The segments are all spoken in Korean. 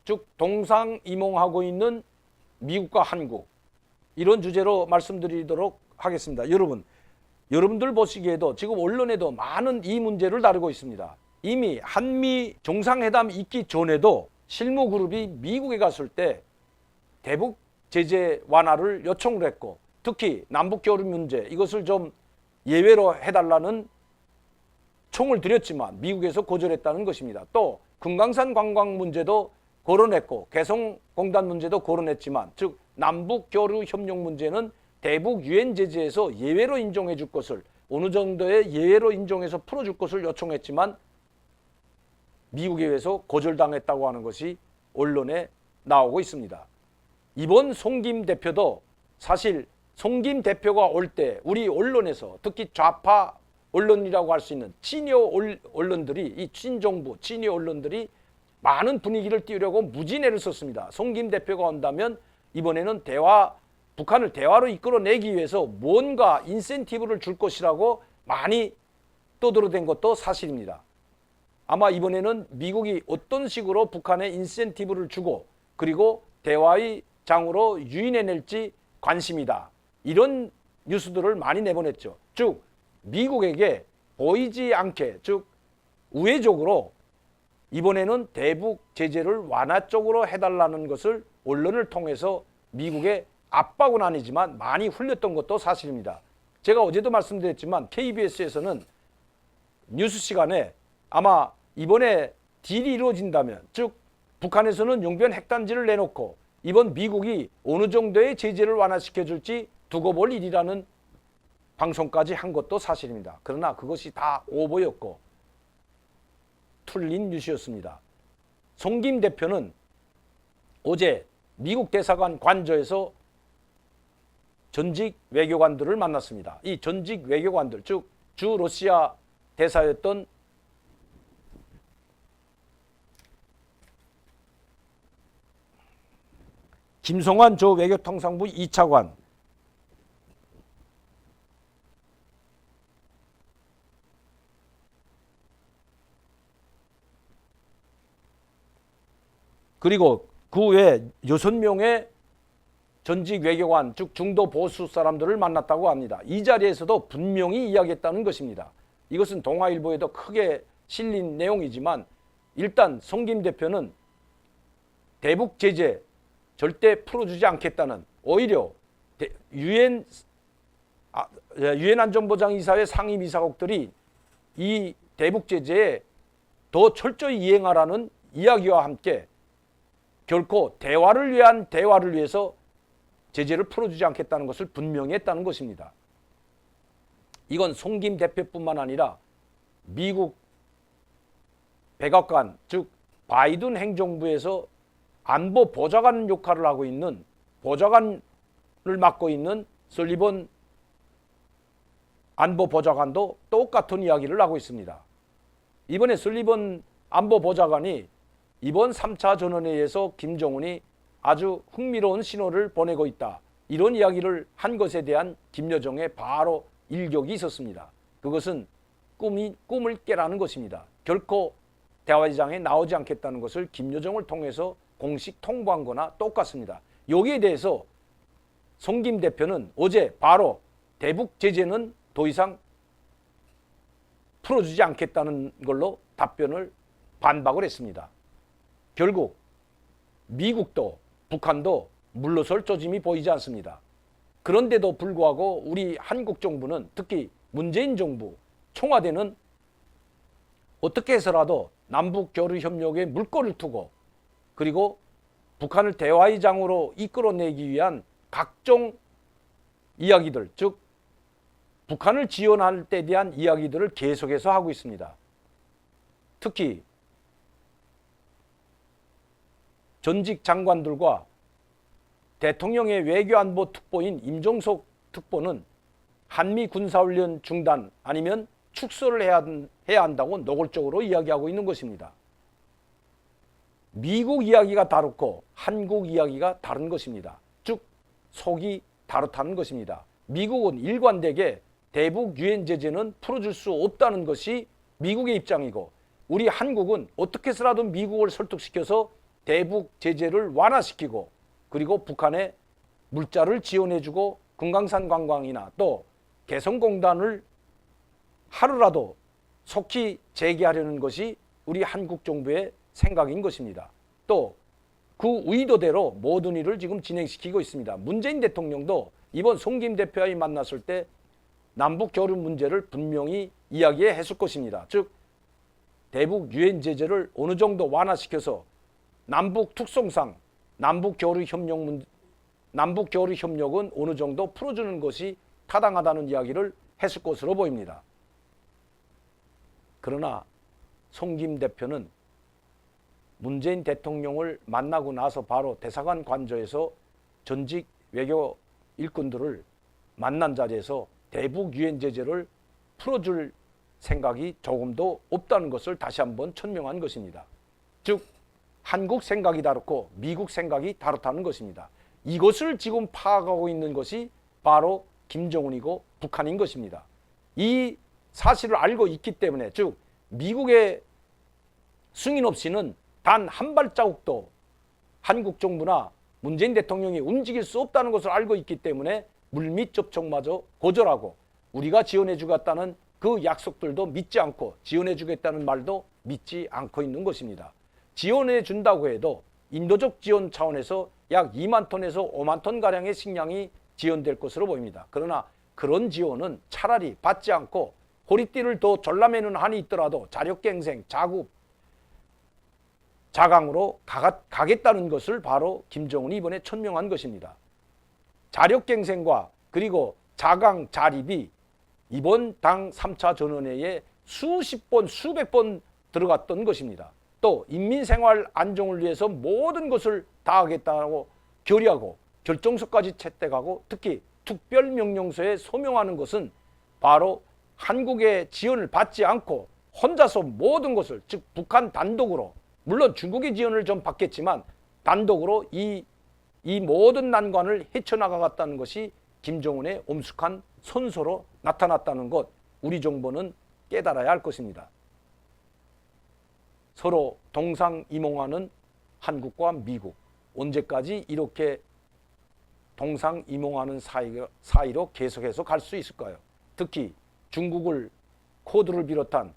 즉 동상이몽하고 있는 미국과 한국, 이런 주제로 말씀드리도록 하겠습니다. 여러분들 보시기에도 지금 언론에도 많은 이 문제를 다루고 있습니다. 이미 한미 정상회담 있기 전에도 실무그룹이 미국에 갔을 때 대북 제재 완화를 요청을 했고, 특히 남북 교류 문제 이것을 좀 예외로 해달라는 총을 드렸지만 미국에서 거절했다는 것입니다. 또 금강산 관광 문제도 거론했고 개성공단 문제도 거론했지만, 즉 남북 교류 협력 문제는 대북 유엔 제재에서 예외로 인정해 줄 것을, 어느 정도의 예외로 인정해서 풀어줄 것을 요청했지만 미국에 의해서 거절당했다고 하는 것이 언론에 나오고 있습니다. 이번 송김 대표도 사실 송김 대표가 올 때 우리 언론에서, 특히 좌파 언론이라고 할 수 있는 친여 언론들이, 이 친정부 친여 언론들이 많은 분위기를 띄우려고 무진애를 썼습니다. 송김 대표가 온다면 이번에는 북한을 대화로 이끌어내기 위해서 뭔가 인센티브를 줄 것이라고 많이 떠들어댄 것도 사실입니다. 아마 이번에는 미국이 어떤 식으로 북한에 인센티브를 주고 그리고 대화의 장으로 유인해낼지 관심이다, 이런 뉴스들을 많이 내보냈죠. 즉 미국에게 보이지 않게, 즉 우회적으로 이번에는 대북 제재를 완화 쪽으로 해달라는 것을 언론을 통해서 미국에 압박은 아니지만 많이 흘렸던 것도 사실입니다. 제가 어제도 말씀드렸지만 KBS에서는 뉴스 시간에 아마 이번에 딜이 이루어진다면, 즉 북한에서는 용변 핵단지를 내놓고 이번 미국이 어느 정도의 제재를 완화시켜줄지 두고 볼 일이라는 방송까지 한 것도 사실입니다. 그러나 그것이 다 오보였고 틀린 뉴스였습니다. 송김 대표는 어제 미국 대사관 관저에서 전직 외교관들을 만났습니다. 이 전직 외교관들, 즉 주 러시아 대사였던 김성환 조 외교통상부 2차관, 그리고 그 외에 6명의 전직 외교관, 즉 중도 보수 사람들을 만났다고 합니다. 이 자리에서도 분명히 이야기했다는 것입니다. 이것은 동아일보에도 크게 실린 내용이지만, 일단 송김 대표는 대북 제재 절대 풀어주지 않겠다는, 오히려 유엔 안전보장이사회 상임이사국들이 이 대북 제재에 더 철저히 이행하라는 이야기와 함께 결코 대화를 위해서 제재를 풀어주지 않겠다는 것을 분명히 했다는 것입니다. 이건 송김 대표뿐만 아니라 미국 백악관, 즉 바이든 행정부에서 안보 보좌관 역할을 하고 있는, 보좌관을 맡고 있는 설리번 안보 보좌관도 똑같은 이야기를 하고 있습니다. 이번에 설리번 안보 보좌관이 이번 3차 전원회의에서 김정은이 아주 흥미로운 신호를 보내고 있다, 이런 이야기를 한 것에 대한 김여정의 바로 일격이 있었습니다. 그것은 꿈을 깨라는 것입니다. 결코 대화의장에 나오지 않겠다는 것을 김여정을 통해서 공식 통보한 거나 똑같습니다. 여기에 대해서 송김 대표는 어제 바로 대북 제재는 더 이상 풀어주지 않겠다는 걸로 반박을 했습니다. 결국 미국도 북한도 물러설 조짐이 보이지 않습니다. 그런데도 불구하고 우리 한국 정부는, 특히 문재인 정부, 청와대는 어떻게 해서라도 남북 교류 협력에 물꼬를 투고 그리고 북한을 대화의 장으로 이끌어내기 위한 각종 이야기들, 즉 북한을 지원할 때 대한 이야기들을 계속해서 하고 있습니다. 특히 전직 장관들과 대통령의 외교안보 특보인 임종석 특보는 한미 군사훈련 중단 아니면 축소를 해야 한다고 노골적으로 이야기하고 있는 것입니다. 미국 이야기가 다르고 한국 이야기가 다른 것입니다. 즉 속이 다르다는 것입니다. 미국은 일관되게 대북 유엔 제재는 풀어줄 수 없다는 것이 미국의 입장이고, 우리 한국은 어떻게 해서라도 미국을 설득시켜서 대북 제재를 완화시키고 그리고 북한에 물자를 지원해주고 금강산 관광이나 또 개성공단을 하루라도 속히 재개하려는 것이 우리 한국 정부의 생각인 것입니다. 또 그 의도대로 모든 일을 지금 진행시키고 있습니다. 문재인 대통령도 이번 송김 대표와 만났을 때 남북 교류 문제를 분명히 이야기했을 것입니다. 즉 대북 유엔 제재를 어느 정도 완화시켜서 남북 특성상 남북 교류 협력은 어느 정도 풀어주는 것이 타당하다는 이야기를 했을 것으로 보입니다. 그러나 송김 대표는 문재인 대통령을 만나고 나서 바로 대사관 관저에서 전직 외교 일꾼들을 만난 자리에서 대북 유엔 제재를 풀어줄 생각이 조금도 없다는 것을 다시 한번 천명한 것입니다. 즉 한국 생각이 다르고 미국 생각이 다르다는 것입니다. 이것을 지금 파악하고 있는 것이 바로 김정은이고 북한인 것입니다. 이 사실을 알고 있기 때문에 즉 미국의 승인 없이는 단 한 발자국도 한국 정부나 문재인 대통령이 움직일 수 없다는 것을 알고 있기 때문에 물밑 접촉마저 거절하고 우리가 지원해 주겠다는 그 약속들도 믿지 않고 지원해 주겠다는 말도 믿지 않고 있는 것입니다. 지원해 준다고 해도 인도적 지원 차원에서 약 2만 톤에서 5만 톤 가량의 식량이 지원될 것으로 보입니다. 그러나 그런 지원은 차라리 받지 않고 허리띠를 더 졸라매는 한이 있더라도 자력갱생, 자급, 자강으로 가겠다는 것을 바로 김정은이 이번에 천명한 것입니다. 자력갱생과 그리고 자강, 자립이 이번 당 3차 전원회의에 수십 번, 수백 번 들어갔던 것입니다. 또 인민생활 안정을 위해서 모든 것을 다하겠다고 결의하고 결정서까지 채택하고 특히 특별명령서에 서명하는 것은 바로 한국의 지원을 받지 않고 혼자서 모든 것을 즉 북한 단독으로 물론 중국의 지원을 좀 받겠지만 단독으로 이 모든 난관을 헤쳐나가겠다는 것이 김정은의 엄숙한 선서로 나타났다는 것 우리 정부는 깨달아야 할 것입니다. 서로 동상이몽하는 한국과 미국 언제까지 이렇게 동상이몽하는 사이로 계속해서 갈 수 있을까요? 특히 중국을 코드를 비롯한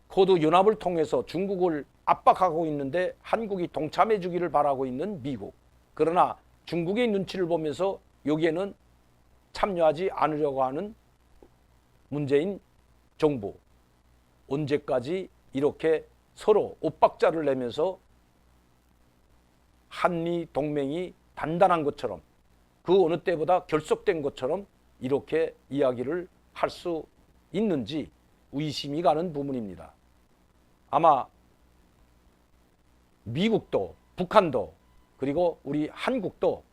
코드 연합을 통해서 중국을 압박하고 있는데 한국이 동참해 주기를 바라고 있는 미국. 그러나 중국의 눈치를 보면서 여기에는 참여하지 않으려고 하는 문재인 정부. 언제까지 이렇게 서로 엇박자를 내면서 한미 동맹이 단단한 것처럼 그 어느 때보다 결속된 것처럼 이렇게 이야기를 할 수 있는지 의심이 가는 부분입니다. 아마 미국도 북한도 그리고 우리 한국도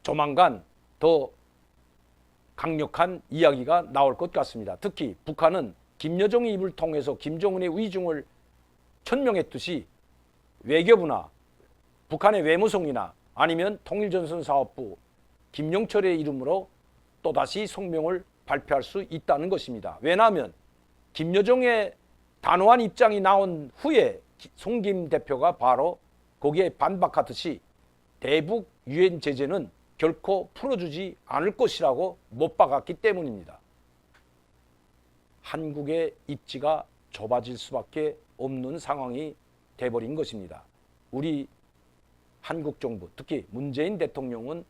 조만간 더 강력한 이야기가 나올 것 같습니다. 특히 북한은 김여정의 입을 통해서 김정은의 위중을 천명했듯이 외교부나 북한의 외무성이나 아니면 통일전선사업부 김용철의 이름으로 또다시 성명을 발표할 수 있다는 것입니다. 왜냐하면 김여정의 단호한 입장이 나온 후에 송김 대표가 바로 거기에 반박하듯이 대북 유엔 제재는 결코 풀어주지 않을 것이라고 못 박았기 때문입니다. 한국의 입지가 좁아질 수밖에 없는 상황이 돼버린 것입니다. 우리 한국 정부, 특히 문재인 대통령은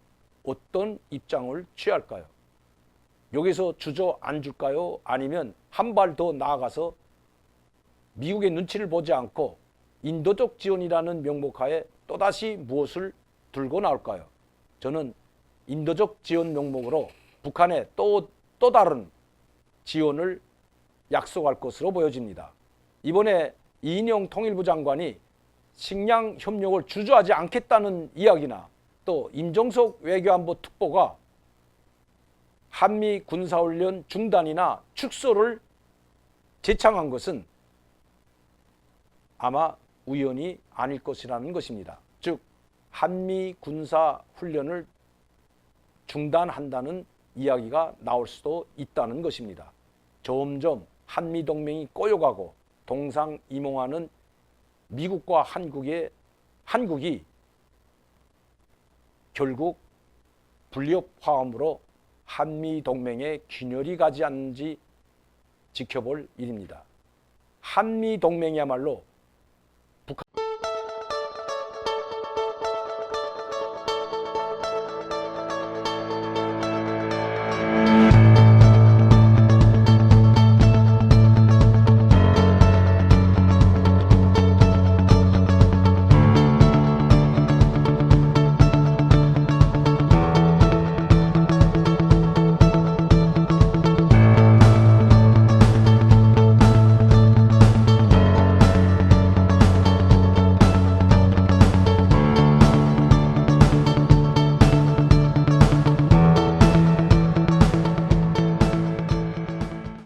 어떤 입장을 취할까요? 여기서 주저앉을까요? 아니면 한 발 더 나아가서 미국의 눈치를 보지 않고 인도적 지원이라는 명목하에 또다시 무엇을 들고 나올까요? 저는 인도적 지원 명목으로 북한에 또 다른 지원을 약속할 것으로 보여집니다. 이번에 이인영 통일부 장관이 식량 협력을 주저하지 않겠다는 이야기나 또 임종석 외교안보 특보가 한미 군사훈련 중단이나 축소를 제창한 것은 아마 우연이 아닐 것이라는 것입니다. 즉 한미 군사훈련을 중단한다는 이야기가 나올 수도 있다는 것입니다. 점점 한미 동맹이 꼬여가고 동상이몽하는 미국과 한국이 결국 불협화음으로 한미동맹에 균열이 가지 않는지 지켜볼 일입니다. 한미동맹이야말로